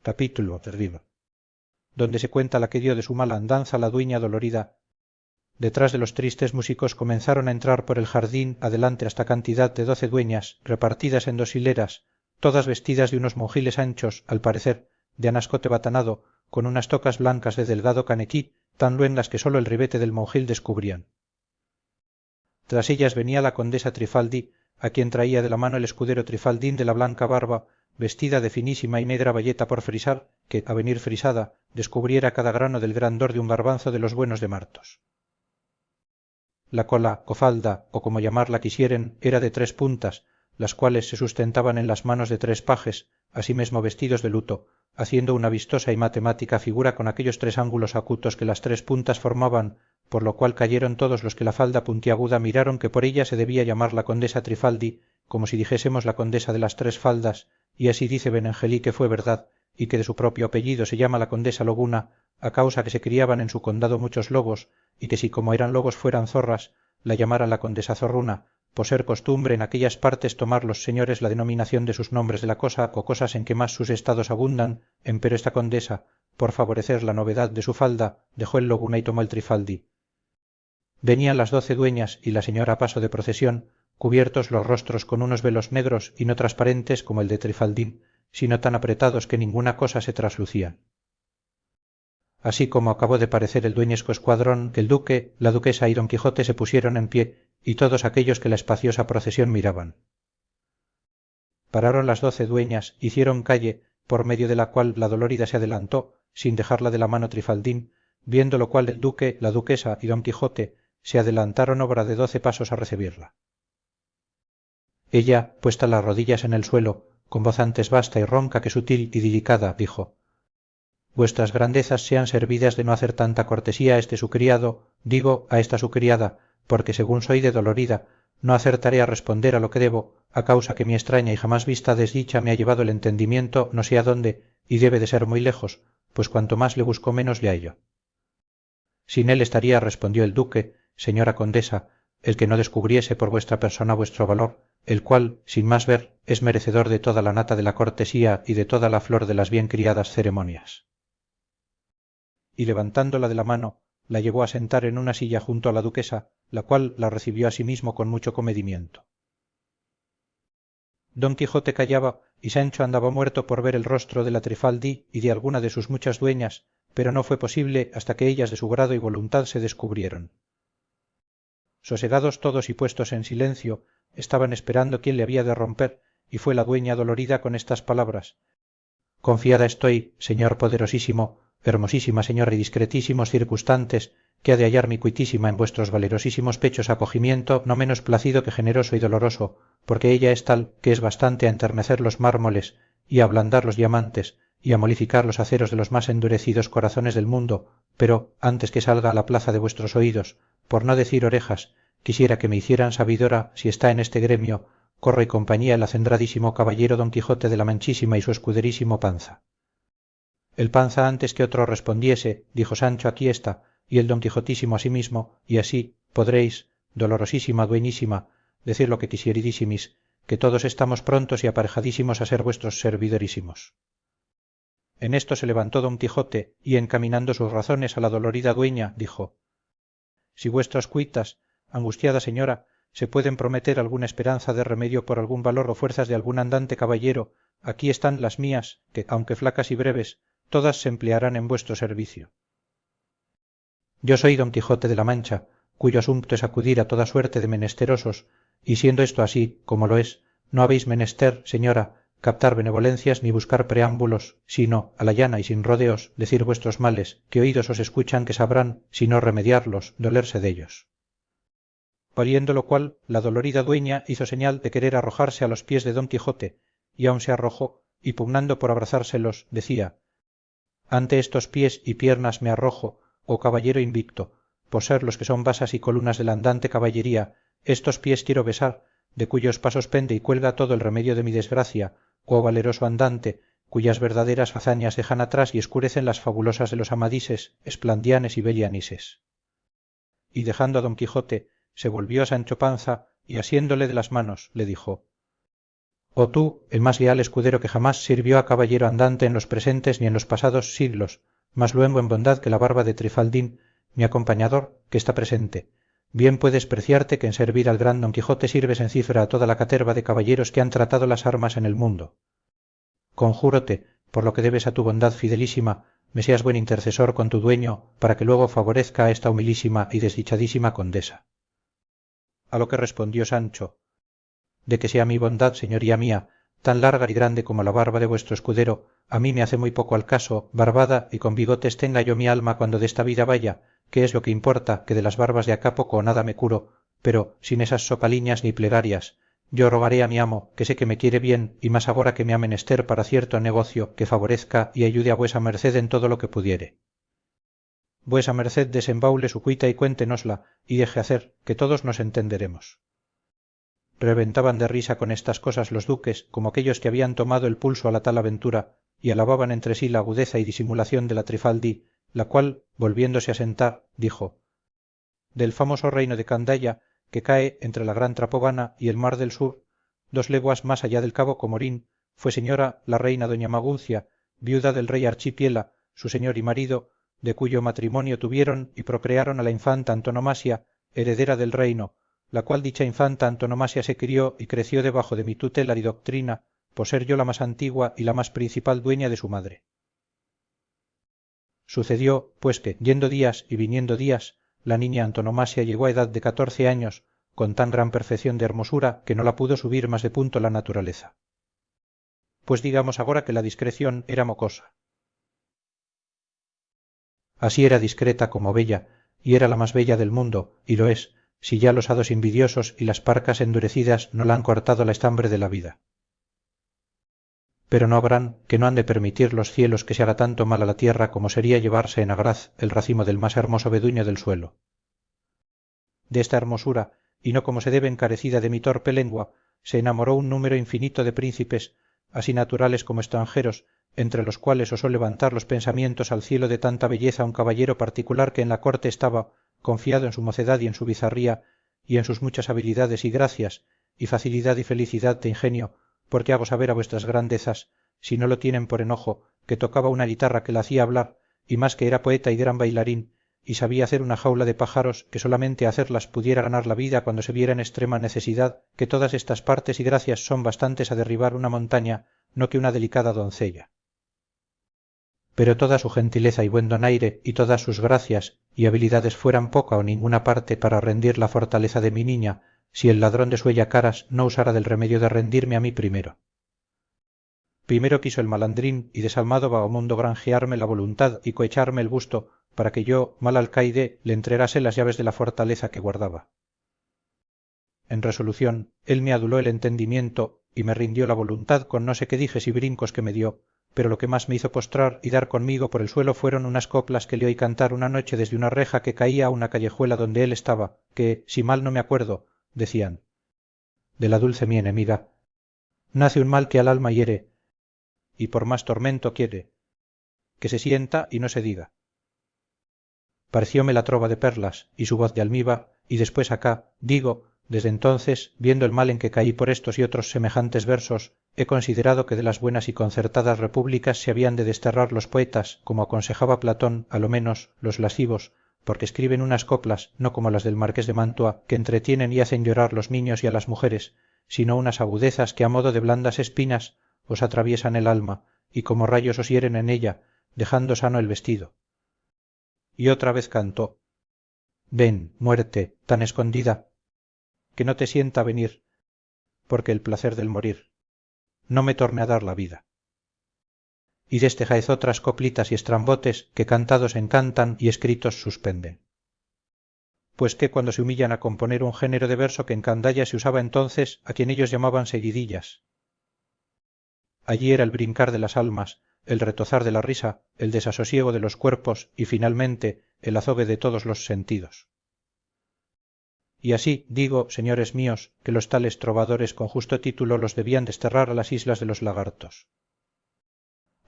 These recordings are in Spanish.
capítulo terdido, donde se cuenta la que dio de su mala andanza la dueña dolorida. Detrás de los tristes músicos comenzaron a entrar por el jardín adelante hasta cantidad de 12 dueñas repartidas en 2 hileras, todas vestidas de unos monjiles anchos, al parecer, de anascote batanado, con unas tocas blancas de delgado canequí, tan luengas que sólo el ribete del monjil descubrían. Tras ellas venía la condesa Trifaldi, a quien traía de la mano el escudero Trifaldín de la blanca barba, vestida de finísima y negra bayeta por frisar, que, a venir frisada, descubriera cada grano del grandor de un garbanzo de los buenos de Martos. La cola, o falda, o como llamarla quisieren, era de 3 puntas, las cuales se sustentaban en las manos de 3 pajes, asimesmo vestidos de luto, haciendo una vistosa y matemática figura con aquellos 3 ángulos acutos que las 3 puntas formaban, por lo cual cayeron todos los que la falda puntiaguda miraron que por ella se debía llamar la condesa Trifaldi, como si dijésemos la condesa de las 3 faldas, y así dice Benengeli que fue verdad, y que de su propio apellido se llama la condesa Lobuna, a causa que se criaban en su condado muchos lobos, y que si como eran lobos fueran zorras, la llamaran la condesa Zorruna, por ser costumbre en aquellas partes tomar los señores la denominación de sus nombres de la cosa o cosas en que más sus estados abundan, empero esta condesa, por favorecer la novedad de su falda, dejó el Lobuna y tomó el Trifaldi. Venían las 12 dueñas y la señora a paso de procesión, cubiertos los rostros con unos velos negros y no transparentes como el de Trifaldín, sino tan apretados que ninguna cosa se traslucían. Así como acabó de parecer el dueñesco escuadrón que el duque, la duquesa y don Quijote se pusieron en pie, y todos aquellos que la espaciosa procesión miraban. Pararon las 12 dueñas, hicieron calle, por medio de la cual la dolorida se adelantó, sin dejarla de la mano Trifaldín, viendo lo cual el duque, la duquesa y don Quijote se adelantaron obra de 12 pasos a recebirla. Ella, puesta las rodillas en el suelo, con voz antes basta y ronca que sutil y delicada, dijo: vuestras grandezas sean servidas de no hacer tanta cortesía a este su criado, digo a esta su criada, porque según soy de dolorida, no acertaré a responder a lo que debo, a causa que mi extraña y jamás vista desdicha me ha llevado el entendimiento no sé a dónde, y debe de ser muy lejos, pues cuanto más le busco menos le hallo. Sin él estaría, respondió el duque, señora condesa, el que no descubriese por vuestra persona vuestro valor, el cual, sin más ver, es merecedor de toda la nata de la cortesía y de toda la flor de las bien criadas ceremonias. Y levantándola de la mano, la llevó a sentar en una silla junto a la duquesa, la cual la recibió asimismo con mucho comedimiento. Don Quijote callaba y Sancho andaba muerto por ver el rostro de la Trifaldi y de alguna de sus muchas dueñas, pero no fue posible hasta que ellas de su grado y voluntad se descubrieron. Sosegados todos y puestos en silencio, estaban esperando quién le había de romper, y fue la dueña dolorida con estas palabras: confiada estoy, señor poderosísimo, hermosísima señora y discretísimos circunstantes, que ha de hallar mi cuitísima en vuestros valerosísimos pechos acogimiento no menos placido que generoso y doloroso, porque ella es tal que es bastante a enternecer los mármoles y a ablandar los diamantes y a molificar los aceros de los más endurecidos corazones del mundo, pero antes que salga a la plaza de vuestros oídos, por no decir orejas, quisiera que me hicieran sabidora si está en este gremio, corro y compañía el acendradísimo caballero don Quijote de la Manchísima y su escuderísimo Panza. El Panza antes que otro respondiese, dijo Sancho: aquí está, y el don Quijotísimo asimismo, y así podréis, dolorosísima dueñísima, decir lo que quisieridísimis, que todos estamos prontos y aparejadísimos a ser vuestros servidorísimos. En esto se levantó don Quijote y, encaminando sus razones a la dolorida dueña, dijo: si vuestras cuitas, angustiada señora, se pueden prometer alguna esperanza de remedio por algún valor o fuerzas de algún andante caballero, aquí están las mías, que, aunque flacas y breves, todas se emplearán en vuestro servicio. Yo soy don Quijote de la Mancha, cuyo asunto es acudir a toda suerte de menesterosos, y siendo esto así, como lo es, no habéis menester, señora, captar benevolencias ni buscar preámbulos, sino, a la llana y sin rodeos, decir vuestros males, que oídos os escuchan que sabrán, si no remediarlos, dolerse dellos. Oliendo lo cual, la dolorida dueña hizo señal de querer arrojarse a los pies de don Quijote, y aun se arrojó, y pugnando por abrazárselos, decía: ante estos pies y piernas me arrojo, oh caballero invicto, por ser los que son basas y columnas de la andante caballería, estos pies quiero besar, de cuyos pasos pende y cuelga todo el remedio de mi desgracia, oh valeroso andante, cuyas verdaderas hazañas dejan atrás y escurecen las fabulosas de los amadises, esplandianes y belianises. Y dejando a don Quijote, se volvió a Sancho Panza y asiéndole de las manos le dijo: o tú el más leal escudero que jamás sirvió a caballero andante en los presentes ni en los pasados siglos, más luengo en bondad que la barba de trifaldín, mi acompañador, que está presente, bien puedes preciarte que en servir al gran don quijote sirves en cifra a toda la caterva de caballeros que han tratado las armas en el mundo. Conjúrote, por lo que debes a tu bondad fidelísima, me seas buen intercesor con tu dueño, para que luego favorezca a esta humilísima y desdichadísima condesa. A lo que respondió Sancho: de que sea mi bondad, señoría mía, tan larga y grande como la barba de vuestro escudero, a mí me hace muy poco al caso, barbada y con bigotes tenga yo mi alma cuando desta vida vaya, que es lo que importa, que de las barbas de acá poco o nada me curo, pero sin esas socaliñas ni plegarias. Yo rogaré a mi amo, que sé que me quiere bien, y más agora que me ha menester para cierto negocio que favorezca y ayude a vuesa merced en todo lo que pudiere. Vuesa merced desembaule su cuita y cuéntenosla, y deje hacer, que todos nos entenderemos. Reventaban de risa con estas cosas los duques, como aquellos que habían tomado el pulso a la tal aventura, y alababan entre sí la agudeza y disimulación de la Trifaldi, la cual, volviéndose a sentar, dijo: del famoso reino de Candaya, que cae entre la gran Trapobana y el mar del sur, 2 leguas más allá del cabo Comorín, fue señora la reina doña Maguncia, viuda del rey Archipiela, su señor y marido, de cuyo matrimonio tuvieron y procrearon a la infanta Antonomasia, heredera del reino, la cual dicha infanta Antonomasia se crió y creció debajo de mi tutela y doctrina, por ser yo la más antigua y la más principal dueña de su madre. Sucedió, pues, que, yendo días y viniendo días, la niña Antonomasia llegó a edad de 14 años, con tan gran perfección de hermosura que no la pudo subir más de punto la naturaleza. Pues digamos agora que la discreción era mocosa. Así era discreta como bella, y era la más bella del mundo, y lo es, si ya los hados envidiosos y las parcas endurecidas no la han cortado la estambre de la vida. Pero no habrán que no han de permitir los cielos que se haga tanto mal a la tierra como sería llevarse en agraz el racimo del más hermoso beduño del suelo. De esta hermosura, y no como se debe encarecida de mi torpe lengua, se enamoró un número infinito de príncipes, así naturales como extranjeros, entre los cuales osó levantar los pensamientos al cielo de tanta belleza un caballero particular que en la corte estaba, confiado en su mocedad y en su bizarría, y en sus muchas habilidades y gracias, y facilidad y felicidad de ingenio, porque hago saber a vuestras grandezas, si no lo tienen por enojo, que tocaba una guitarra que la hacía hablar, y más que era poeta y gran bailarín, y sabía hacer una jaula de pájaros que solamente a hacerlas pudiera ganar la vida cuando se viera en extrema necesidad, que todas estas partes y gracias son bastantes a derribar una montaña, no que una delicada doncella. Pero toda su gentileza y buen donaire y todas sus gracias y habilidades fueran poca o ninguna parte para rendir la fortaleza de mi niña, si el ladrón de su caras no usara del remedio de rendirme a mí primero. Primero quiso el malandrín y desalmado vagamundo granjearme la voluntad y cohecharme el gusto, para que yo, mal alcaide, le entregase las llaves de la fortaleza que guardaba. En resolución, él me aduló el entendimiento y me rindió la voluntad con no sé qué dijes y brincos que me dio, pero lo que más me hizo postrar y dar conmigo por el suelo fueron unas coplas que le oí cantar una noche desde una reja que caía a una callejuela donde él estaba, que, si mal no me acuerdo, decían: de la dulce mi enemiga nace un mal que al alma hiere, y por más tormento quiere, que se sienta y no se diga. Parecióme la trova de perlas y su voz de almiba, y después acá, digo, desde entonces, viendo el mal en que caí por estos y otros semejantes versos, he considerado que de las buenas y concertadas repúblicas se habían de desterrar los poetas, como aconsejaba Platón, a lo menos los lascivos, porque escriben unas coplas, no como las del marqués de Mantua, que entretienen y hacen llorar los niños y a las mujeres, sino unas agudezas que a modo de blandas espinas os atraviesan el alma, y como rayos os hieren en ella, dejando sano el vestido. Y otra vez cantó: ven, muerte, tan escondida, que no te sienta venir, porque el placer del morir no me torne a dar la vida. Y deste jaez otras coplitas y estrambotes que cantados encantan y escritos suspenden. Pues que cuando se humillan a componer un género de verso que en Candaya se usaba entonces, a quien ellos llamaban seguidillas. Allí era el brincar de las almas, el retozar de la risa, el desasosiego de los cuerpos y finalmente el azogue de todos los sentidos. Y así digo, señores míos, que los tales trovadores con justo título los debían desterrar a las islas de los lagartos.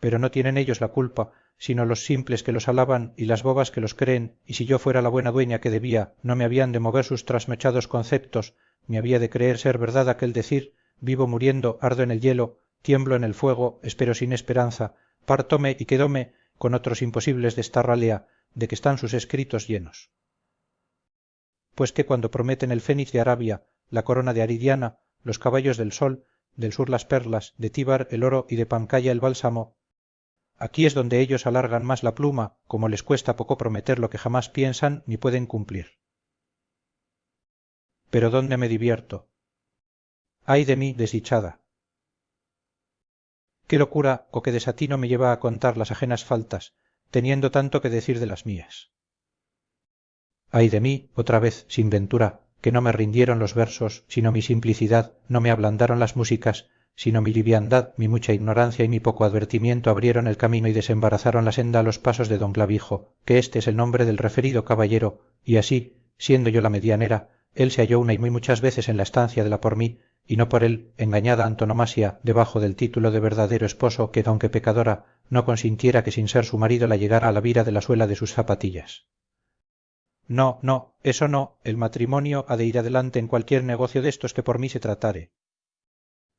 Pero no tienen ellos la culpa, sino los simples que los alaban y las bobas que los creen, y si yo fuera la buena dueña que debía, no me habían de mover sus trasnochados conceptos, me había de creer ser verdad aquel decir vivo muriendo, ardo en el hielo, tiemblo en el fuego, espero sin esperanza, pártome y quédome con otros imposibles desta ralea de que están sus escritos llenos. Pues que cuando prometen el fénix de Arabia, la corona de Aridiana, los caballos del sol, del sur las perlas, de Tíbar el oro y de Pancaya el bálsamo, aquí es donde ellos alargan más la pluma, como les cuesta poco prometer lo que jamás piensan ni pueden cumplir. Pero ¿dónde me divierto? ¡Ay de mí, desdichada! Qué locura o qué desatino me lleva a contar las ajenas faltas, teniendo tanto que decir de las mías. Ay de mí, otra vez, sin ventura, que no me rindieron los versos, sino mi simplicidad, no me ablandaron las músicas, sino mi liviandad, mi mucha ignorancia y mi poco advertimiento abrieron el camino y desembarazaron la senda a los pasos de don Clavijo, que este es el nombre del referido caballero, y así, siendo yo la medianera, él se halló una y muy muchas veces en la estancia de la por mí, y no por él, engañada antonomasia, debajo del título de verdadero esposo que, aunque pecadora, no consintiera que sin ser su marido la llegara a la vira de la suela de sus zapatillas. No, no, eso no, el matrimonio ha de ir adelante en cualquier negocio destos que por mí se tratare.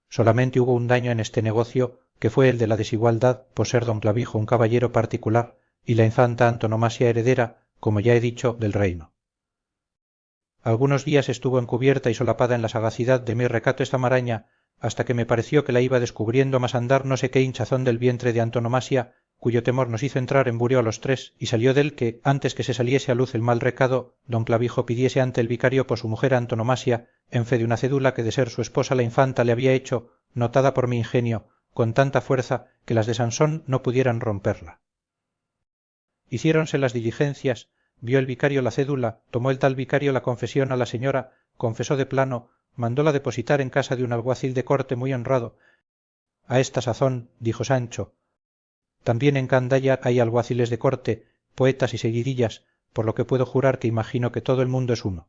Solamente hubo un daño en este negocio, que fue el de la desigualdad, por ser don Clavijo un caballero particular y la infanta antonomasia heredera, como ya he dicho, del reino. Algunos días estuvo encubierta y solapada en la sagacidad de mi recato esta maraña, hasta que me pareció que la iba descubriendo más andar no sé qué hinchazón del vientre de antonomasia, cuyo temor nos hizo entrar en bureo a los tres, y salió del que, antes que se saliese a luz el mal recado, don Clavijo pidiese ante el vicario por su mujer antonomasia, en fe de una cédula que de ser su esposa la infanta le había hecho, notada por mi ingenio, con tanta fuerza que las de Sansón no pudieran romperla. Hiciéronse las diligencias, vio el vicario la cédula, tomó el tal vicario la confesión a la señora, confesó de plano, mandóla depositar en casa de un alguacil de corte muy honrado. A esta sazón, dijo Sancho, también en Candaya hay alguaciles de corte, poetas y seguidillas, por lo que puedo jurar que imagino que todo el mundo es uno.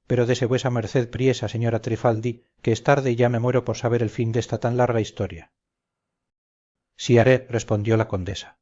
Pero dese vuesa merced priesa, señora Trifaldi, que es tarde y ya me muero por saber el fin desta tan larga historia. Sí haré, respondió la condesa.